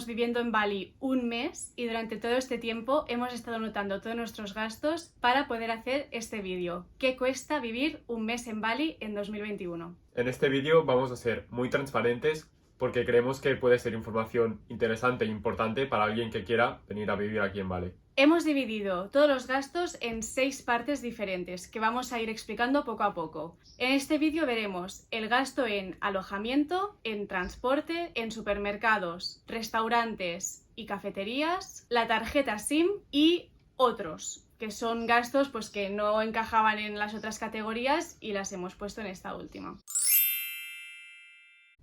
llevamos viviendo en Bali un mes y durante todo este tiempo hemos estado anotando todos nuestros gastos para poder hacer este vídeo. ¿Qué cuesta vivir un mes en Bali en 2021? En este vídeo vamos a ser muy transparentes porque creemos que puede ser información interesante e importante para alguien que quiera venir a vivir aquí en Bali. Hemos dividido todos los gastos en 6 partes diferentes que vamos a ir explicando poco a poco. En este vídeo veremos el gasto en alojamiento, en transporte, en supermercados, restaurantes y cafeterías, la tarjeta SIM y otros, que son gastos que no encajaban en las otras categorías y las hemos puesto en esta última.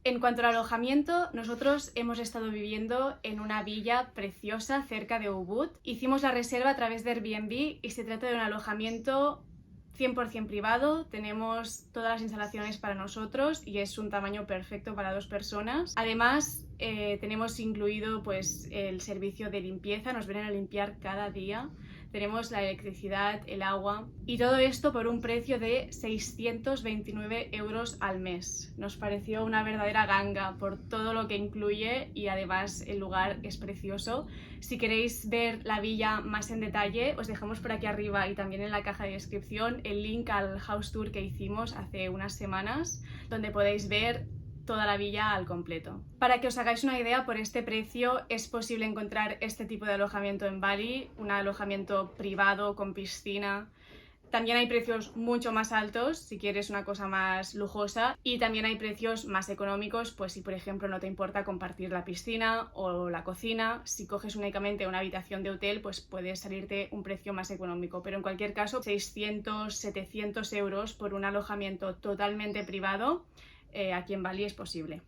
En cuanto al alojamiento, nosotros hemos estado viviendo en una villa preciosa cerca de Ubud. Hicimos la reserva a través de Airbnb y se trata de un alojamiento 100% privado. Tenemos todas las instalaciones para nosotros y es un tamaño perfecto para 2 personas. Además, tenemos incluido el servicio de limpieza, nos vienen a limpiar cada día. Tenemos la electricidad, el agua y todo esto por un precio de 629 euros al mes. Nos pareció una verdadera ganga por todo lo que incluye y además el lugar es precioso. Si queréis ver la villa más en detalle, os dejamos por aquí arriba y también en la caja de descripción el link al house tour que hicimos hace unas semanas, donde podéis ver toda la villa al completo. Para que os hagáis una idea, por este precio es posible encontrar este tipo de alojamiento en Bali, un alojamiento privado con piscina. También hay precios mucho más altos si quieres una cosa más lujosa y también hay precios más económicos, pues si por ejemplo no te importa compartir la piscina o la cocina. Si coges únicamente una habitación de hotel, pues puede salirte un precio más económico, pero en cualquier caso 600-700 euros por un alojamiento totalmente privado aquí en Bali es posible.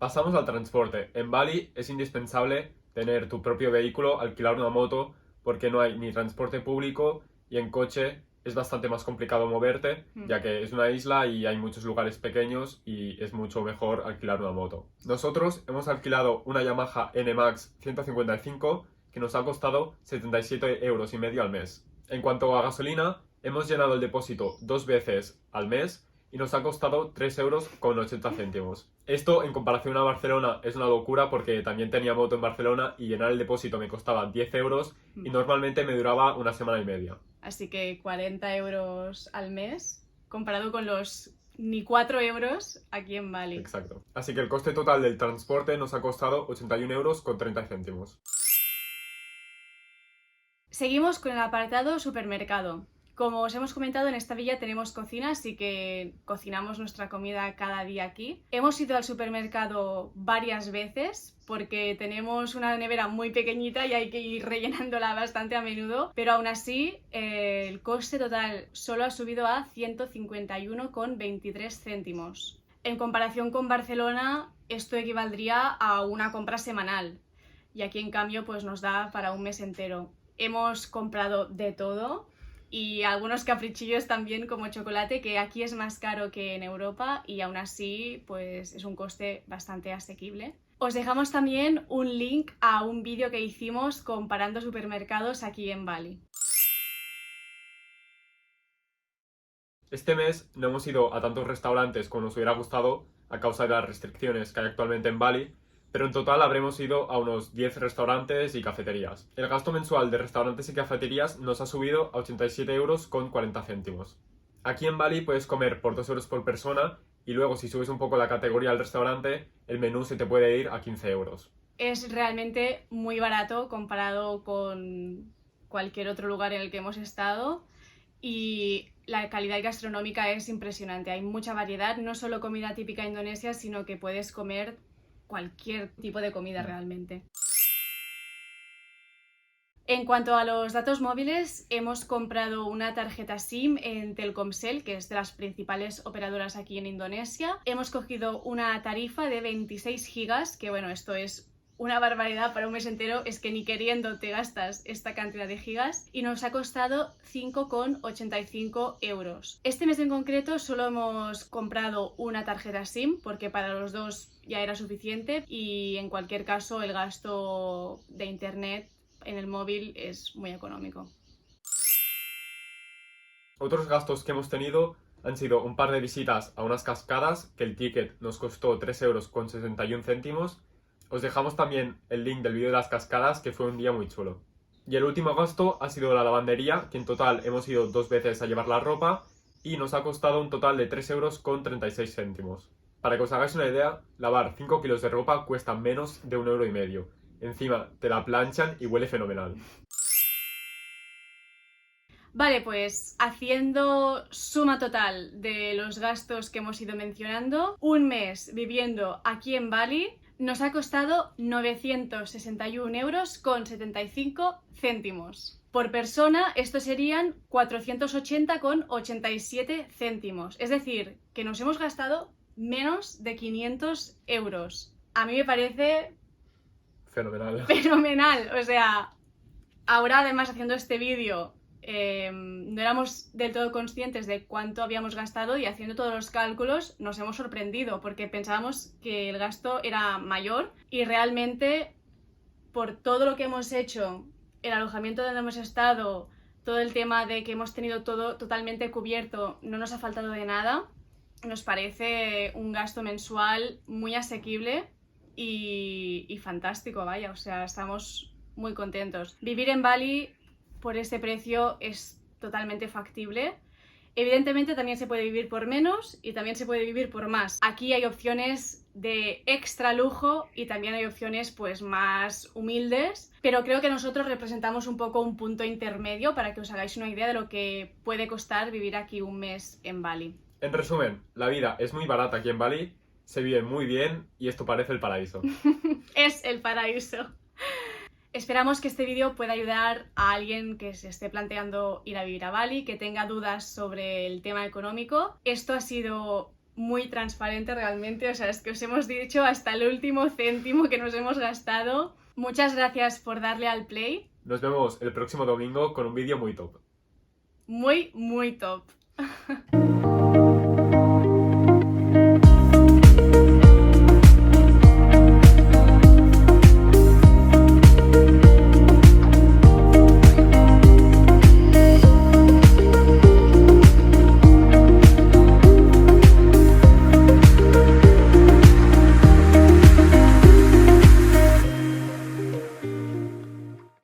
Pasamos al transporte. En Bali es indispensable tener tu propio vehículo, alquilar una moto, porque no hay ni transporte público y en coche es bastante más complicado moverte, ya que es una isla y hay muchos lugares pequeños y es mucho mejor alquilar una moto. Nosotros hemos alquilado una Yamaha NMAX 155 que nos ha costado 77,5 euros al mes. En cuanto a gasolina, hemos llenado el depósito 2 veces al mes y nos ha costado 3,80 euros. Esto en comparación a Barcelona es una locura porque también tenía moto en Barcelona y llenar el depósito me costaba 10 euros y normalmente me duraba una semana y media. Así que 40 euros al mes comparado con los ni 4 euros aquí en Bali. Exacto. Así que el coste total del transporte nos ha costado 81,30 euros. Seguimos con el apartado supermercado. Como os hemos comentado, en esta villa tenemos cocina, así que cocinamos nuestra comida cada día aquí. Hemos ido al supermercado varias veces porque tenemos una nevera muy pequeñita y hay que ir rellenándola bastante a menudo, pero aún así el coste total solo ha subido a 151,23 céntimos. En comparación con Barcelona, esto equivaldría a una compra semanal y aquí en cambio nos da para un mes entero. Hemos comprado de todo y algunos caprichillos también como chocolate, que aquí es más caro que en Europa y aún así es un coste bastante asequible. Os dejamos también un link a un vídeo que hicimos comparando supermercados aquí en Bali. Este mes no hemos ido a tantos restaurantes como nos hubiera gustado a causa de las restricciones que hay actualmente en Bali, pero en total habremos ido a unos 10 restaurantes y cafeterías. El gasto mensual de restaurantes y cafeterías nos ha subido a 87,40 euros. Aquí en Bali puedes comer por 2 euros por persona y luego si subes un poco la categoría al restaurante, el menú se te puede ir a 15 euros. Es realmente muy barato comparado con cualquier otro lugar en el que hemos estado y la calidad gastronómica es impresionante. Hay mucha variedad, no solo comida típica indonesia, sino que puedes comer cualquier tipo de comida realmente. En cuanto a los datos móviles, hemos comprado una tarjeta SIM en Telkomsel, que es de las principales operadoras aquí en Indonesia. Hemos cogido una tarifa de 26 gigas, que esto es una barbaridad para un mes entero, es que ni queriendo te gastas esta cantidad de gigas y nos ha costado 5,85 euros. Este mes en concreto solo hemos comprado una tarjeta SIM porque para los dos ya era suficiente y en cualquier caso el gasto de internet en el móvil es muy económico. Otros gastos que hemos tenido han sido un par de visitas a unas cascadas, que el ticket nos costó 3,61 €. Os dejamos también el link del vídeo de las cascadas, que fue un día muy chulo. Y el último gasto ha sido la lavandería, que en total hemos ido 2 veces a llevar la ropa y nos ha costado un total de 3,36 €. Para que os hagáis una idea, lavar 5 kilos de ropa cuesta menos de 1,5 €. Encima te la planchan y huele fenomenal. Vale, pues haciendo suma total de los gastos que hemos ido mencionando, un mes viviendo aquí en Bali nos ha costado 961,75 €. Por persona, esto serían 480,87 céntimos. Es decir, que nos hemos gastado menos de 500 euros. A mí me parece Fenomenal. fenomenal. O sea, ahora además haciendo este vídeo no éramos del todo conscientes de cuánto habíamos gastado y haciendo todos los cálculos nos hemos sorprendido porque pensábamos que el gasto era mayor y realmente por todo lo que hemos hecho, el alojamiento donde hemos estado, todo el tema de que hemos tenido todo totalmente cubierto, no nos ha faltado de nada. Nos parece un gasto mensual muy asequible y fantástico, vaya, o sea, estamos muy contentos. Vivir en Bali por este precio es totalmente factible. Evidentemente también se puede vivir por menos y también se puede vivir por más. Aquí hay opciones de extra lujo y también hay opciones pues más humildes, pero creo que nosotros representamos un poco un punto intermedio para que os hagáis una idea de lo que puede costar vivir aquí un mes en Bali. En resumen, la vida es muy barata aquí en Bali, se vive muy bien y esto parece el paraíso. Es el paraíso. Esperamos que este vídeo pueda ayudar a alguien que se esté planteando ir a vivir a Bali, que tenga dudas sobre el tema económico. Esto ha sido muy transparente realmente, o sea, es que os hemos dicho hasta el último céntimo que nos hemos gastado. Muchas gracias por darle al play. Nos vemos el próximo domingo con un vídeo muy top. Muy, muy top.